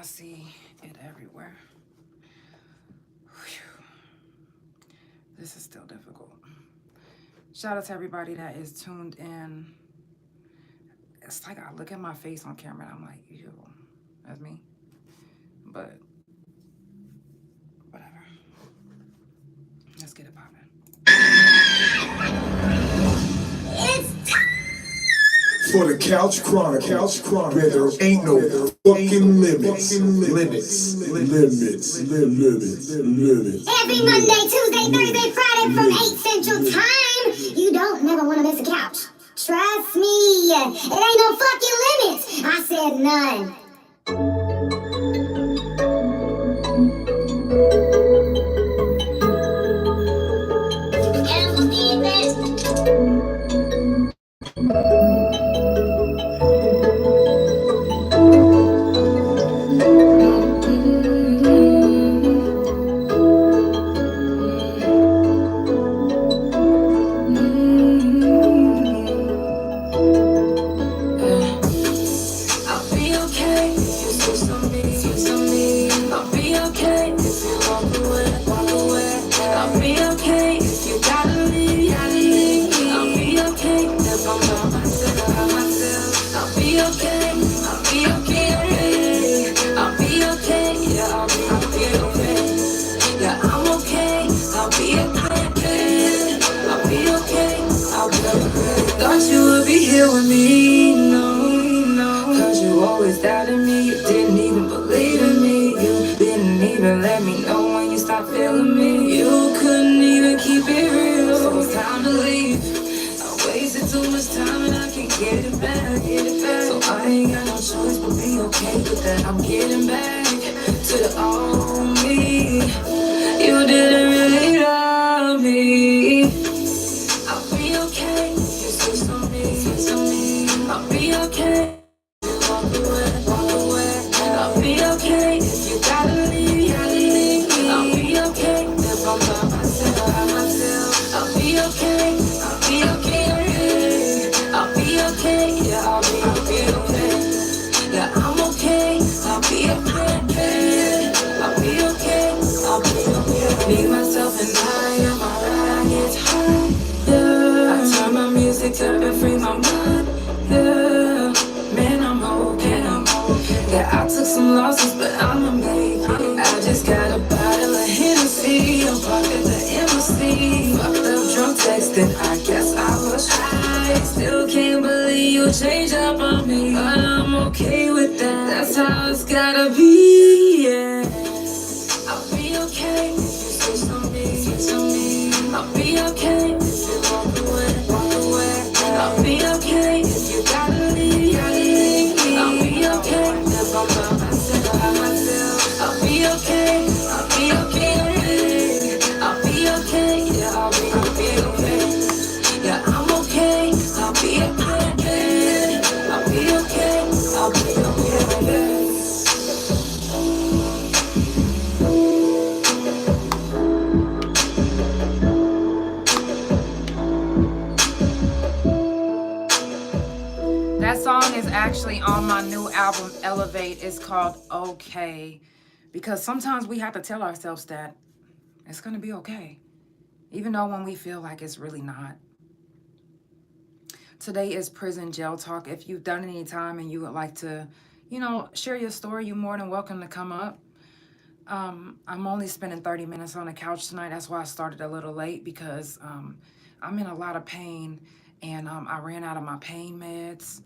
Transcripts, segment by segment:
see it everywhere. Whew. This is still difficult. Shout out to everybody that is tuned in. It's like I look at my face on camera and I'm like, ew, that's me. But whatever. Let's get it popping. For the Couch Chronicles, where there ain't no fucking limits. Every Monday, Tuesday, Thursday, Friday from 8 Central Time. You don't never want to miss a couch. Trust me, it ain't no fucking limits. I said none. With me, no, cause you always doubted me, you didn't even believe in me, you didn't even let me know when you stopped feeling me, you couldn't even keep it real, so it's time to leave. I wasted too much time and I can't get it back, so I ain't got no choice but be okay with that. I'm getting back to the old me. You didn't really love me. I'll be okay if you switch on me. I'll be okay if you walk away. I'll be okay if you gotta leave. I'll be okay if I'm by myself. I'll be okay. I'll be okay. I'll be okay. Yeah, I'll be okay. Yeah, I'm okay. I'll be okay. I'll be okay. I'll be okay. Me, myself, and I am alright. I get high. Yeah, I turn my music up and free my mind. Yeah, man, I'm okay. Yeah, I took some losses, but I'ma make it. I just got a bottle of Hennessy. I'm parked at the embassy. Fucked up drunk texting, I guess I was high. Still can't believe you changed up on me, but I'm okay with that. That's how it's gotta be, yeah. I'll be okay if you switch on me. I'll be okay if you walk away. I'll be okay if you gotta leave. I'll be okay if I'm by myself. I'll be okay. I'll be okay. I'll be okay. Yeah, I'll be okay. Yeah, I'm okay. I'll be okay. I'll be okay. I'll be okay. That song is actually on my new album, Elevate. It's called Okay. Because sometimes we have to tell ourselves that it's going to be okay. Even though when we feel like it's really not. Today is Prison Jail Talk. If you've done any time and you would like to, share your story, you're more than welcome to come up. I'm only spending 30 minutes on the couch tonight. That's why I started a little late, because I'm in a lot of pain and I ran out of my pain meds.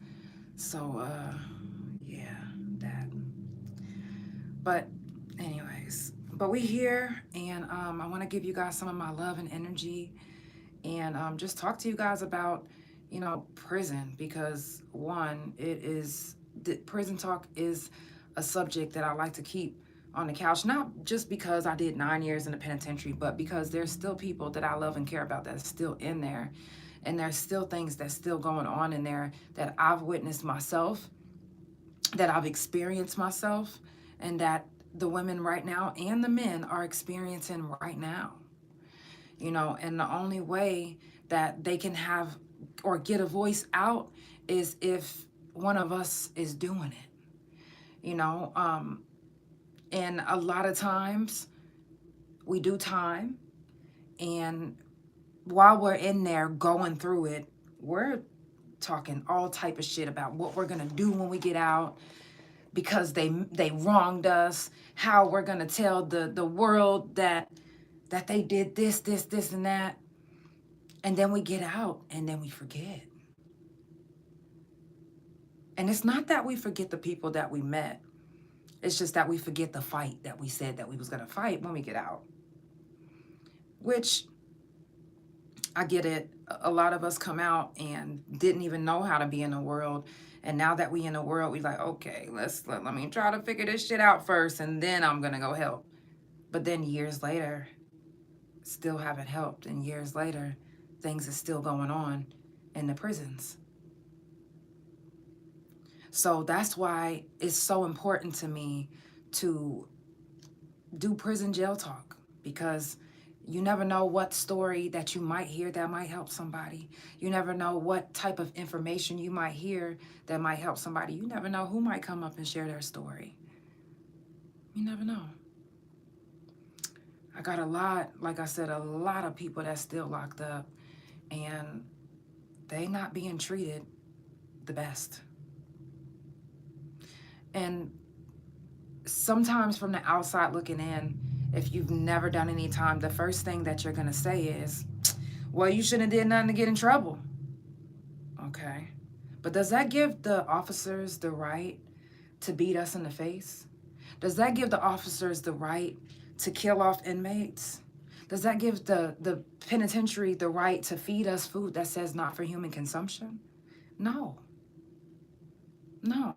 So, yeah, that. But anyways, we here, and I want to give you guys some of my love and energy, and just talk to you guys about, prison, because one, prison talk is a subject that I like to keep on the couch, not just because I did 9 years in the penitentiary, but because there's still people that I love and care about that's still in there. And there's still things that's still going on in there that I've witnessed myself, that I've experienced myself, and that the women right now and the men are experiencing right now. And the only way that they can have or get a voice out is if one of us is doing it. And a lot of times we do time, and while we're in there going through it, we're talking all type of shit about what we're gonna do when we get out, because they wronged us, how we're gonna tell the world that they did this and that. And then we get out and then we forget. And it's not that we forget the people that we met. It's just that we forget the fight that we said that we was gonna fight when we get out. Which, I get it. A lot of us come out and didn't even know how to be in the world. And now that we in the world, we like, okay, let me try to figure this shit out first, and then I'm gonna go help. But then years later, still haven't helped. And years later, things are still going on in the prisons. So that's why it's so important to me to do prison jail talk, because you never know what story that you might hear that might help somebody. You never know what type of information you might hear that might help somebody. You never know who might come up and share their story. You never know. I got a lot, like I said, a lot of people that's still locked up, and they not being treated the best. And sometimes from the outside looking in, if you've never done any time, the first thing that you're gonna say is, well, you shouldn't have did nothing to get in trouble. Okay. But does that give the officers the right to beat us in the face? Does that give the officers the right to kill off inmates? Does that give the penitentiary the right to feed us food that says not for human consumption? No. No.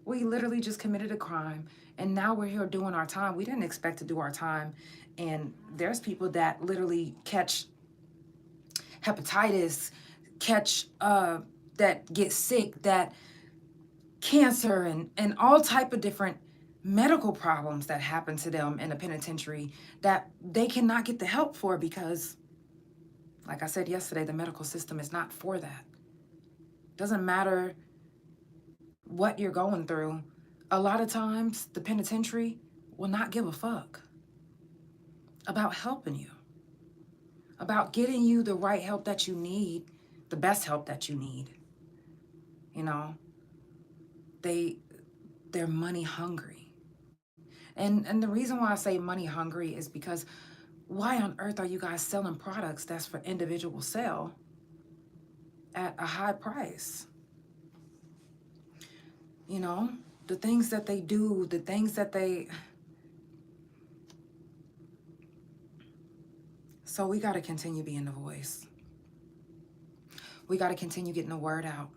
We literally just committed a crime, and now we're here doing our time. We didn't expect to do our time. And there's people that literally catch hepatitis, that get sick, that cancer, and all type of different medical problems that happen to them in the penitentiary that they cannot get the help for, because, like I said yesterday, the medical system is not for that. Doesn't matter what you're going through. A lot of times, the penitentiary will not give a fuck about helping you, about getting you the right help that you need, the best help that you need. You know, they're money hungry. And the reason why I say money hungry is because why on earth are you guys selling products that's for individual sale at a high price? You know, the things that they do, the things that they... So we got to continue being the voice. We got to continue getting the word out.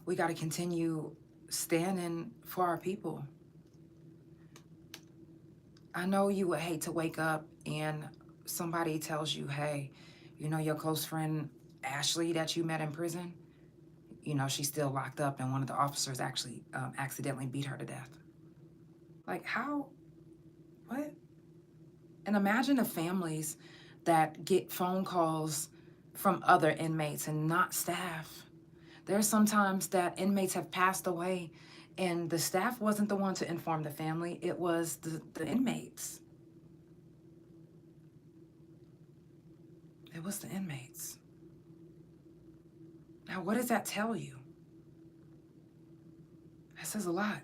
We got to continue standing for our people. I know you would hate to wake up and somebody tells you, hey, you know your close friend Ashley that you met in prison? You know, she's still locked up, and one of the officers actually accidentally beat her to death. Like, how? What? And imagine the families that get phone calls from other inmates and not staff. There's sometimes that inmates have passed away and the staff wasn't the one to inform the family, it was the inmates. It was the inmates. Now, what does that tell you? That says a lot.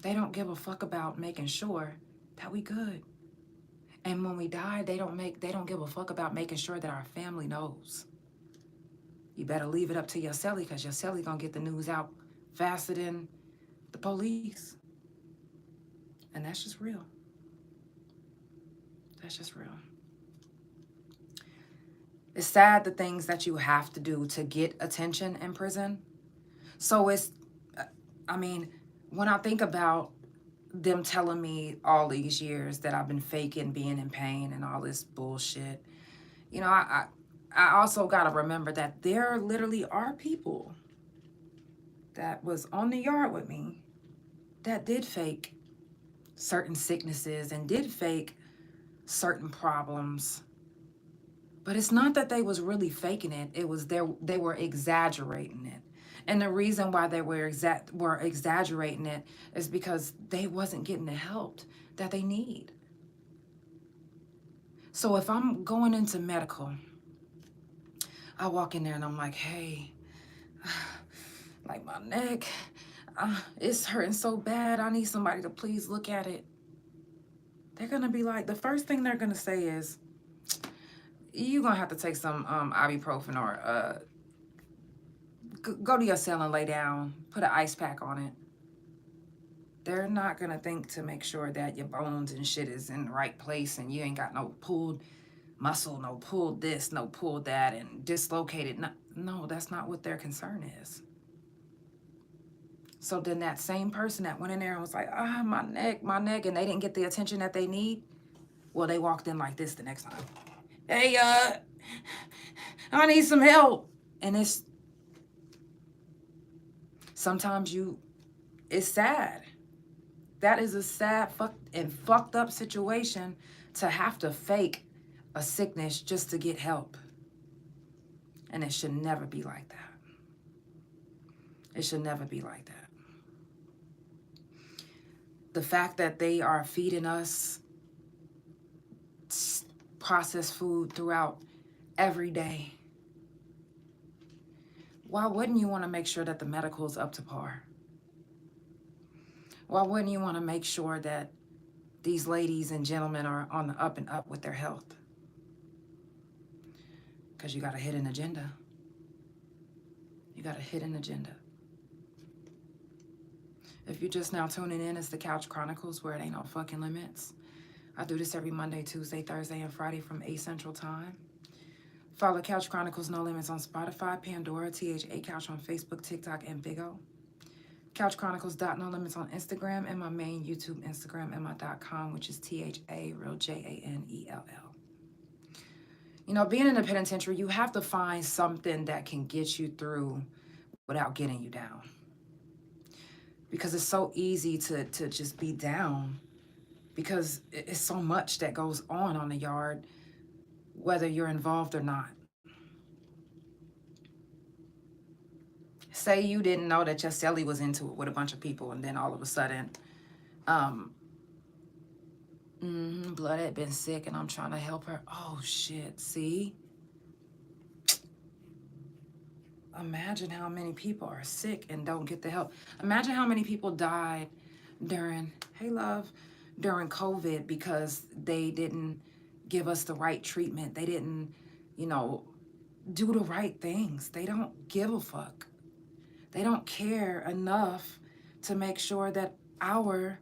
They don't give a fuck about making sure that we good. And when we die, they don't give a fuck about making sure that our family knows. You better leave it up to your cellie, because your cellie gonna get the news out faster than the police. And that's just real. That's just real. It's sad the things that you have to do to get attention in prison. So it's, I mean, when I think about them telling me all these years that I've been faking being in pain and all this bullshit, you know, I also got to remember that there literally are people that was on the yard with me that did fake certain sicknesses and did fake certain problems. But it's not that they was really faking it. It was they were exaggerating it. And the reason why they were exaggerating it is because they wasn't getting the help that they need. So if I'm going into medical, I walk in there and I'm like, hey, like my neck, it's hurting so bad. I need somebody to please look at it. They're going to be like, the first thing they're going to say is, you're going to have to take some ibuprofen or go to your cell and lay down, put an ice pack on it. They're not going to think to make sure that your bones and shit is in the right place and you ain't got no pulled muscle, no pulled this, no pulled that, and dislocated. No, that's not what their concern is. So then that same person that went in there and was like, my neck, and they didn't get the attention that they need, well, they walked in like this the next time. Hey, I need some help. And it's, sometimes it's sad. That is a sad fucked up situation to have to fake a sickness just to get help. And it should never be like that. It should never be like that. The fact that they are feeding us processed food throughout every day, why wouldn't you want to make sure that the medical is up to par? Why wouldn't you want to make sure that these ladies and gentlemen are on the up and up with their health? Because you got a hidden agenda. You got a hidden agenda. If you're just now tuning in, it's the Couch Chronicles, where it ain't no fucking limits. I do this every Monday, Tuesday, Thursday, and Friday from 8 Central Time. Follow Couch Chronicles No Limits on Spotify, Pandora, THA Couch on Facebook, TikTok, and Big O. CouchChronicles.No Limits on Instagram, and my main YouTube Instagram, and my .com, which is THA, real JANELL. You know, being in the penitentiary, you have to find something that can get you through without getting you down. Because it's so easy to just be down, because it's so much that goes on the yard, whether you're involved or not. Say you didn't know that your cellie was into it with a bunch of people, and then all of a sudden, blood had been sick and I'm trying to help her. Oh shit, see? Imagine how many people are sick and don't get the help. Imagine how many people died during, hey love, during COVID because they didn't give us the right treatment. They didn't, do the right things. They don't give a fuck. They don't care enough to make sure that our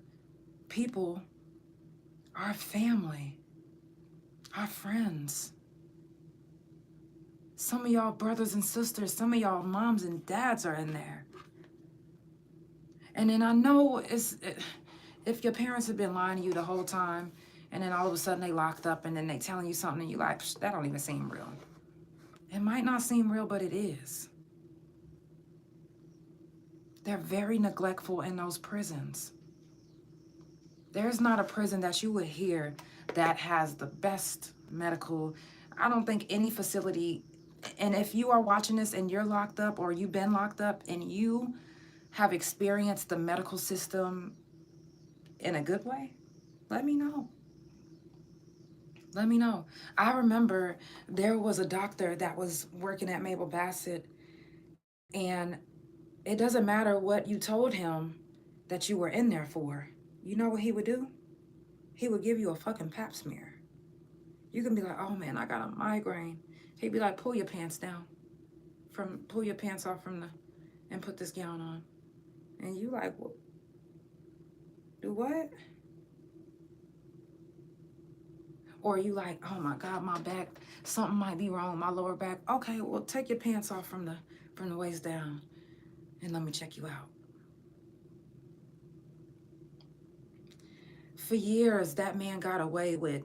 people, our family, our friends, some of y'all brothers and sisters, some of y'all moms and dads are in there. And then I know if your parents have been lying to you the whole time, and then all of a sudden they locked up and then they telling you something and you like, that don't even seem real. It might not seem real, but it is. They're very neglectful in those prisons. There's not a prison that you would hear that has the best medical. I don't think any facility, and if you are watching this and you're locked up or you've been locked up and you have experienced the medical system in a good way, let me know. Let me know. I remember there was a doctor that was working at Mabel Bassett, and it doesn't matter what you told him that you were in there for. You know what he would do? He would give you a fucking pap smear. You can be like, oh man, I got a migraine. He'd be like, pull your pants down. Pull your pants off and put this gown on. And you like, well, do what? Or you like, oh my God, my back, something might be wrong, my lower back. Okay, well, take your pants off from the waist down and let me check you out. For years, that man got away with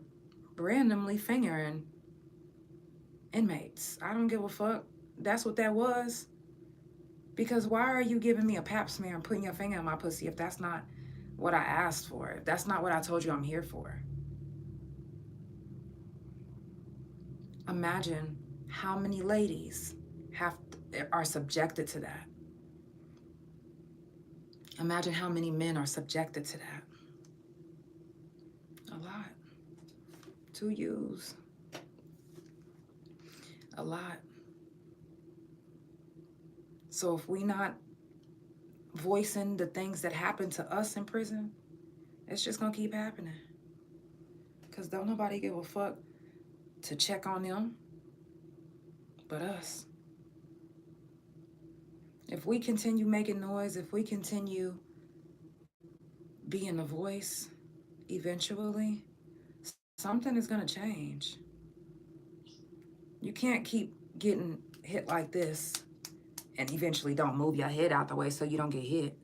randomly fingering inmates. I don't give a fuck. That's what that was. Because why are you giving me a pap smear and putting your finger in my pussy if that's not what I asked for? If that's not what I told you I'm here for? Imagine how many ladies are subjected to that. Imagine how many men are subjected to that. A lot. To use. A lot. So if we not voicing the things that happen to us in prison, it's just gonna keep happening. Because don't nobody give a fuck to check on them but us. If we continue making noise, if we continue being the voice, eventually something is gonna change. You can't keep getting hit like this and eventually don't move your head out the way so you don't get hit.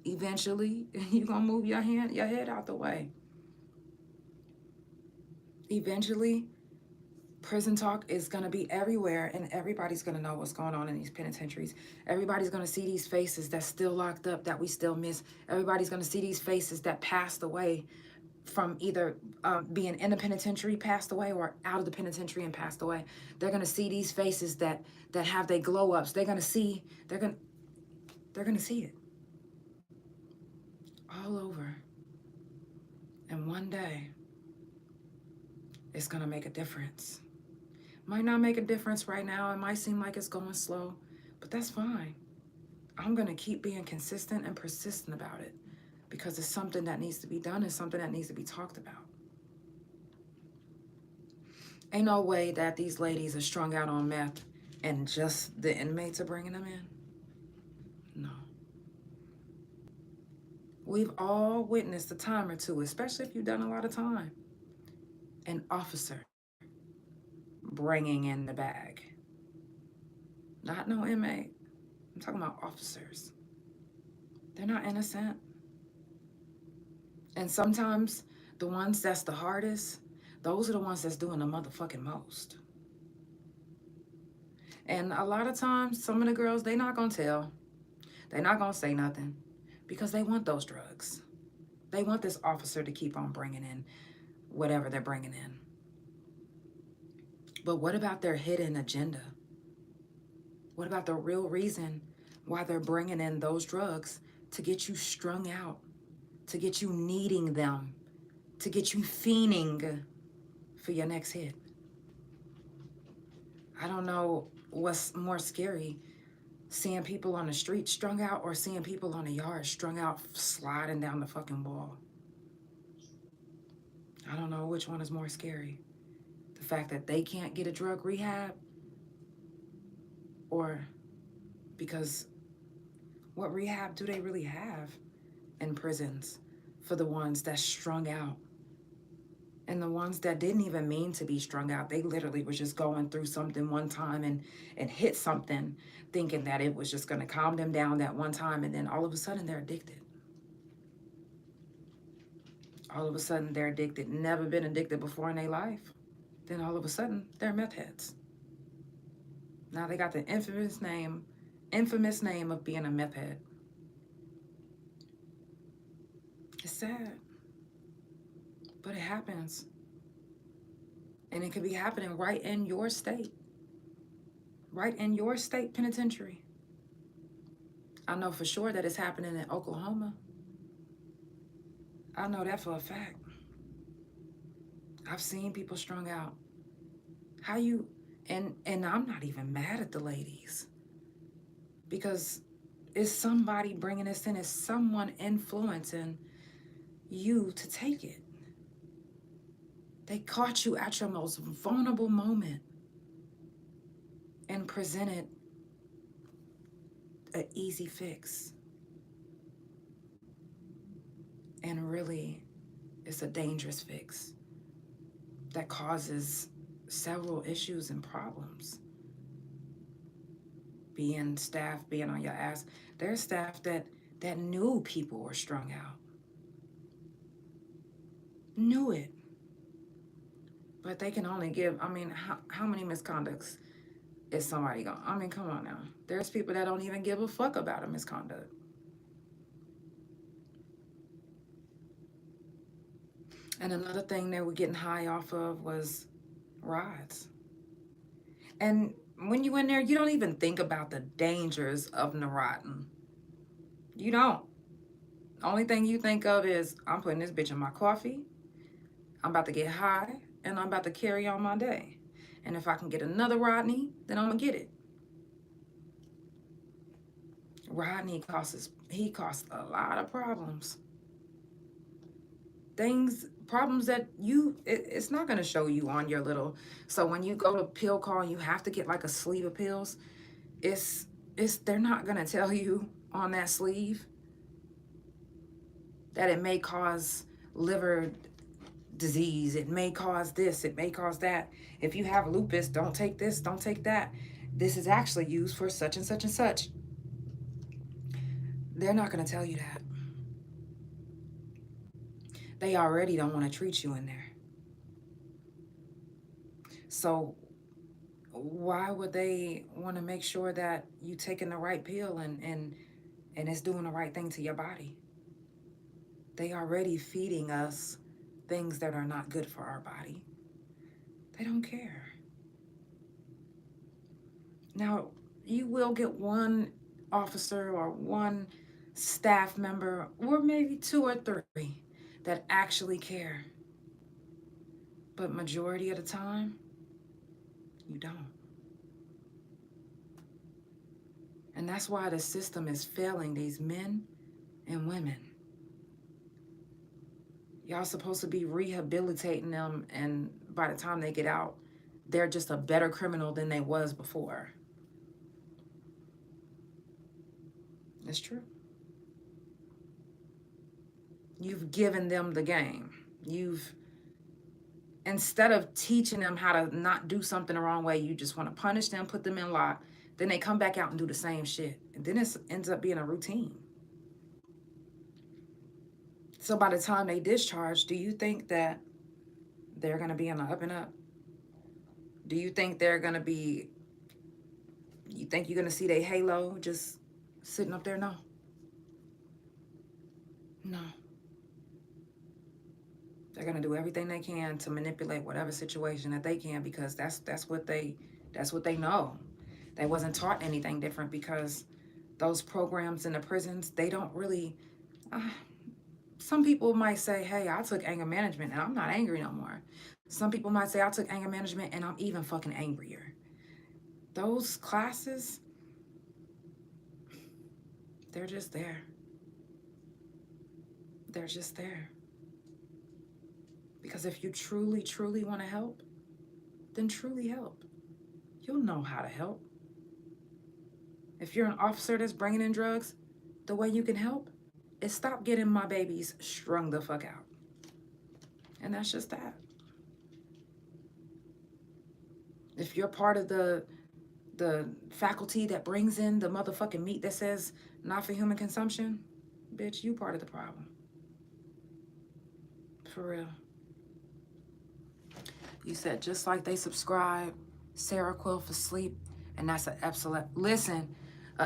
Eventually, you're gonna move your head out the way. Eventually, prison talk is gonna be everywhere, and everybody's gonna know what's going on in these penitentiaries. Everybody's gonna see these faces that's still locked up that we still miss. Everybody's gonna see these faces that passed away from either being in the penitentiary, passed away, or out of the penitentiary and passed away. They're gonna see these faces that have their glow ups. They're gonna see it all over. And one day, it's gonna make a difference. Might not make a difference right now. It might seem like it's going slow, but that's fine. I'm gonna keep being consistent and persistent about it because it's something that needs to be done. It's something that needs to be talked about. Ain't no way that these ladies are strung out on meth and just the inmates are bringing them in. No. We've all witnessed a time or two, especially if you've done a lot of time, an officer bringing in the bag. Not no inmate. I'm talking about officers. They're not innocent. And sometimes the ones that's the hardest, those are the ones that's doing the motherfucking most. And a lot of times, some of the girls, they not gonna tell. They're not gonna say nothing because they want those drugs. They want this officer to keep on bringing in whatever they're bringing in. But what about their hidden agenda? What about the real reason why they're bringing in those drugs? To get you strung out, to get you needing them, to get you fiending for your next hit. I don't know what's more scary, seeing people on the street strung out or seeing people on the yard strung out sliding down the fucking wall. I don't know which one is more scary. The fact that they can't get a drug rehab, or because what rehab do they really have in prisons for the ones that's strung out? And the ones that didn't even mean to be strung out, they literally was just going through something one time and hit something thinking that it was just gonna calm them down that one time, and then all of a sudden they're addicted. All of a sudden they're addicted, never been addicted before in their life. Then all of a sudden they're meth heads. Now they got the infamous name of being a meth head. It's sad, but it happens. And it could be happening right in your state. Right in your state penitentiary. I know for sure that it's happening in Oklahoma. I know that for a fact. I've seen people strung out. And I'm not even mad at the ladies, because it's somebody bringing this in, it's someone influencing you to take it. They caught you at your most vulnerable moment and presented an easy fix. And really, it's a dangerous fix that causes several issues and problems. Staff being on your ass. There's staff that knew people were strung out. Knew it. But they can only give, how many misconducts is somebody going? Come on now. There's people that don't even give a fuck about a misconduct. And another thing they were getting high off of was rides. And when you in there, you don't even think about the dangers of Neurontin. You don't. Only thing you think of is, I'm putting this bitch in my coffee, I'm about to get high, and I'm about to carry on my day. And if I can get another Rodney, then I'm gonna get it. Rodney costs a lot of problems. Problems that it's not gonna show you on your little. So when you go to pill call, you have to get like a sleeve of pills. It's they're not gonna tell you on that sleeve that it may cause liver disease, it may cause this, it may cause that. If you have lupus, don't take this, don't take that. This is actually used for such and such and such. They're not going to tell you that. They already don't want to treat you in there. So why would they want to make sure that you taking the right pill and it's doing the right thing to your body? They already feeding us things that are not good for our body. They don't care. Now, you will get one officer or one staff member, or maybe two or three, that actually care. But majority of the time, you don't. And that's why the system is failing these men and women. Y'all supposed to be rehabilitating them, and by the time they get out, they're just a better criminal than they was before. It's true. You've given them the game. Instead of teaching them how to not do something the wrong way, you just want to punish them, put them in lock, then they come back out and do the same shit. And then it ends up being a routine. So by the time they discharge, do you think that they're going to be on the up and up? Do you think you think you're going to see their halo just sitting up there? No. No. They're going to do everything they can to manipulate whatever situation that they can, because that's what they know. They wasn't taught anything different, because those programs in the prisons, they don't really some people might say, hey, I took anger management and I'm not angry no more. Some people might say, I took anger management and I'm even fucking angrier. Those classes, they're just there. They're just there. Because if you truly, truly want to help, then truly help. You'll know how to help. If you're an officer that's bringing in drugs, the way you can help is stop getting my babies strung the fuck out. And that's just that. If you're part of the faculty that brings in the motherfucking meat that says not for human consumption, bitch, you part of the problem. For real. You said just like they subscribe Seroquel for sleep, and that's an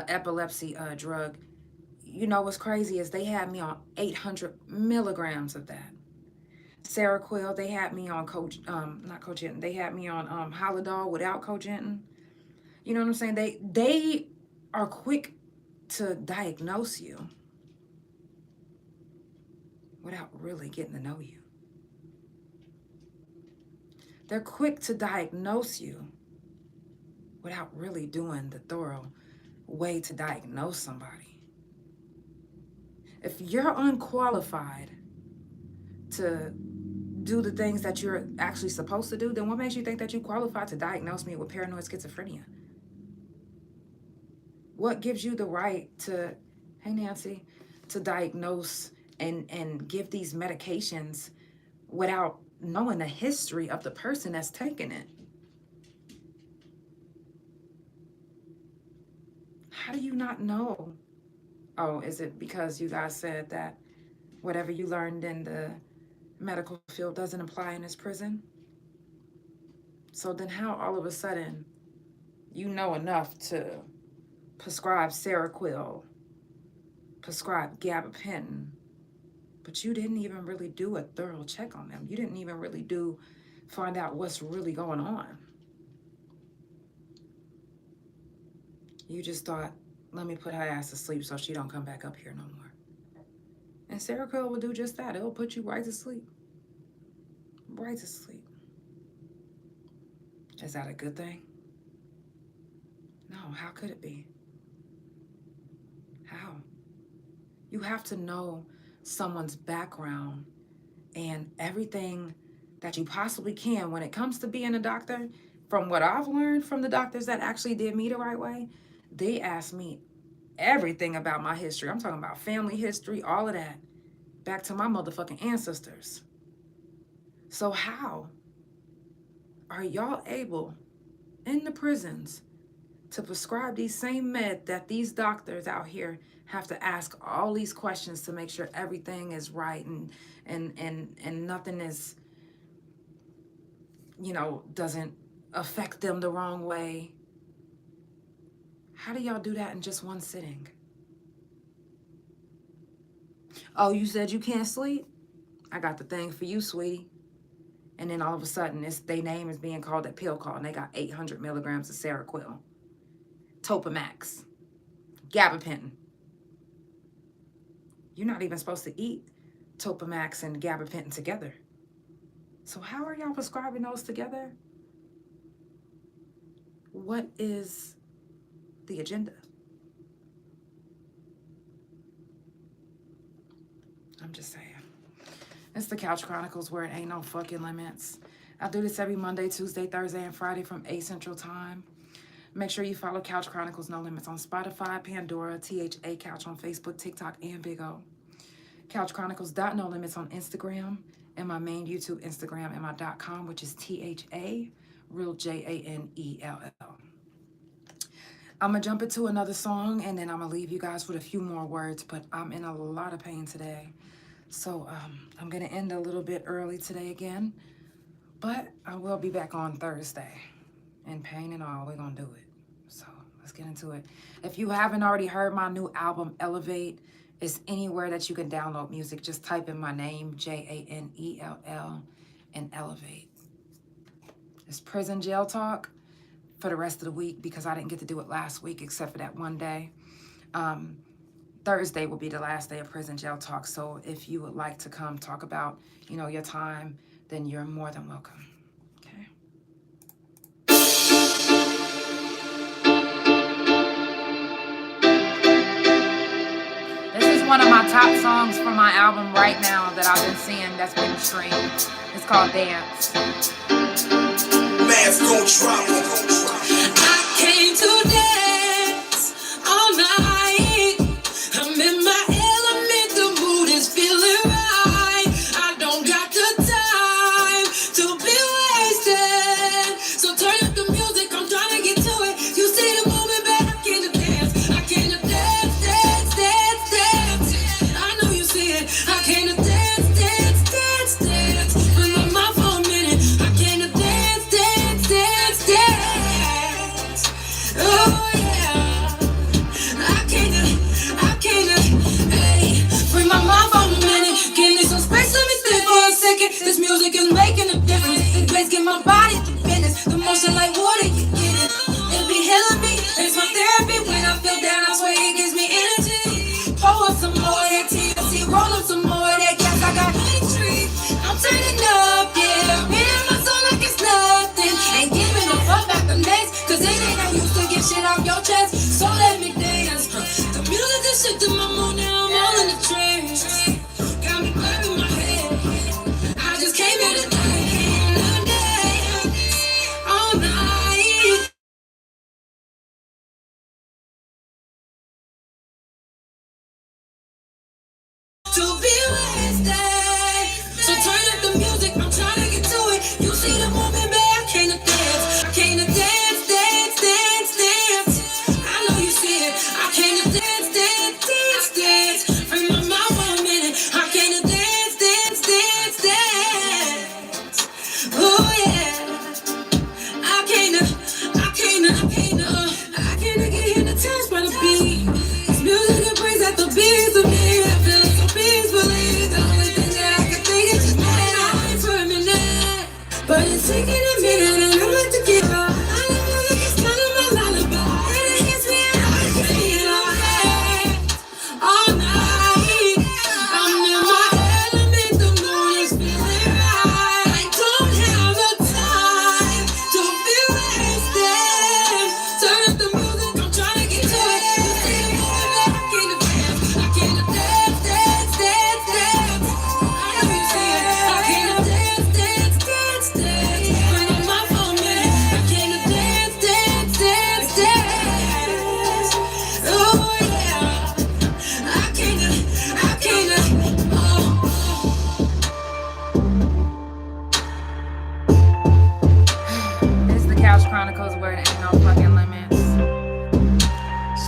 epilepsy drug. You know what's crazy is they had me on 800 milligrams of that. Seroquel, they had me on not Cogentin. They had me on Haldol without Cogentin. You know what I'm saying? They are quick to diagnose you without really getting to know you. They're quick to diagnose you without really doing the thorough way to diagnose somebody. If you're unqualified to do the things that you're actually supposed to do, then what makes you think that you qualified to diagnose me with paranoid schizophrenia? What gives you the right to, hey Nancy, to diagnose and give these medications without knowing the history of the person that's taking it? How do you not know? Oh, is it because you guys said that whatever you learned in the medical field doesn't apply in this prison? So then how all of a sudden you know enough to prescribe Seroquel, prescribe gabapentin, but you didn't even really do a thorough check on them. You didn't even really find out what's really going on. You just thought, let me put her ass to sleep so she don't come back up here no more. And Seroquel will do just that. It'll put you right to sleep. Right to sleep. Is that a good thing? No, how could it be? How? You have to know someone's background and everything that you possibly can when it comes to being a doctor. From what I've learned from the doctors that actually did me the right way, they asked me everything about my history. I'm talking about family history, all of that, back to my motherfucking ancestors. So how are y'all able in the prisons to prescribe these same meds that these doctors out here have to ask all these questions to make sure everything is right and nothing is, doesn't affect them the wrong way? How do y'all do that in just one sitting? Oh, you said you can't sleep? I got the thing for you, sweetie. And then all of a sudden, their name is being called at pill call, and they got 800 milligrams of Seroquel, Topamax, gabapentin. You're not even supposed to eat Topamax and gabapentin together. So how are y'all prescribing those together? What is the agenda? I'm just saying. It's the Couch Chronicles, where it ain't no fucking limits. I do this every Monday, Tuesday, Thursday, and Friday from 8 Central Time. Make sure you follow Couch Chronicles No Limits on Spotify, Pandora, THA Couch on Facebook, TikTok, and Big O. CouchChronicles.No Limits on Instagram, and my main YouTube Instagram and my .com, which is THA, real JANELL. I'm going to jump into another song, and then I'm going to leave you guys with a few more words, but I'm in a lot of pain today. So I'm going to end a little bit early today again, but I will be back on Thursday. In pain and all, we're going to do it. So let's get into it. If you haven't already heard my new album, Elevate, it's anywhere that you can download music. Just type in my name, JANELL, and Elevate. It's prison jail talk for the rest of the week because I didn't get to do it last week except for that one day. Thursday will be the last day of prison jail talk. So if you would like to come talk about, your time, then you're more than welcome. Okay. This is one of my top songs from my album right now that I've been seeing that's been streamed. It's called Dance. Mask gon' drop. I came to dance all night. I'm in my element, the mood is feeling right. I don't got the time to be wasted. So turn up the music, I'm trying to get to it. You see the movement, babe, I came to dance. I came to dance, dance, dance, dance. I know you see it. I came to dance, dance, dance, dance. Bring my mind for a minute. I came to dance, dance, dance, dance. Oh yeah. I came to, hey. Bring my mind for a minute. Give me some space, let me think for a second. This music is making a difference. The bass get my body to business. The motion like water, you get it. It be healing me. It's my therapy. When I feel down, I swear it gives me energy. Pour up some more of that TLC. Roll up some more of that gas. I got honey tree. I'm turning up, yeah. Me and my soul like it's nothing. Ain't giving a fuck about the next. Cause it ain't no use to get shit off your chest. So let me dance. The music just shit to my mood. Now I'm all in the trance. Got me clapping my head. I just came here to dance all night. To be wasted. So turn up the music.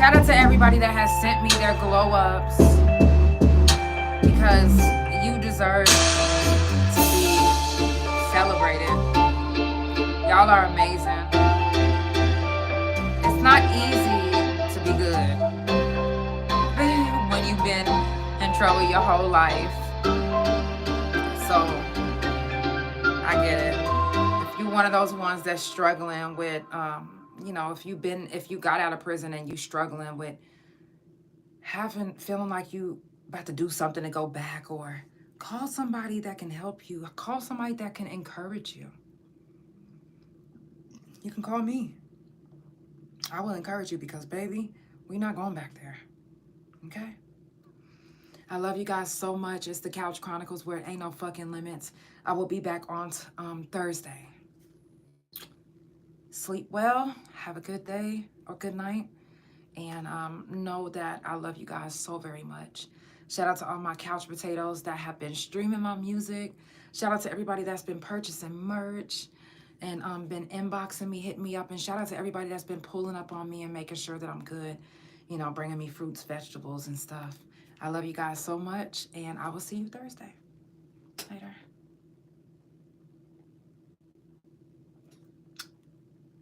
Shout out to everybody that has sent me their glow ups, because you deserve to be celebrated. Y'all are amazing. It's not easy to be good when you've been in trouble your whole life. So I get it. If you're one of those ones that's struggling with, if you got out of prison and you struggling with feeling like you about to do something to go back, or call somebody that can help you, call somebody that can encourage you. You can call me. I will encourage you, because baby, we're not going back there. Okay? I love you guys so much. It's the Couch Chronicles, where it ain't no fucking limits. I will be back on Thursday. Sleep well. Have a good day or good night. And know that I love you guys so very much. Shout out to all my couch potatoes that have been streaming my music. Shout out to everybody that's been purchasing merch and been inboxing me, hitting me up. And shout out to everybody that's been pulling up on me and making sure that I'm good, bringing me fruits, vegetables, and stuff. I love you guys so much, and I will see you Thursday. Later.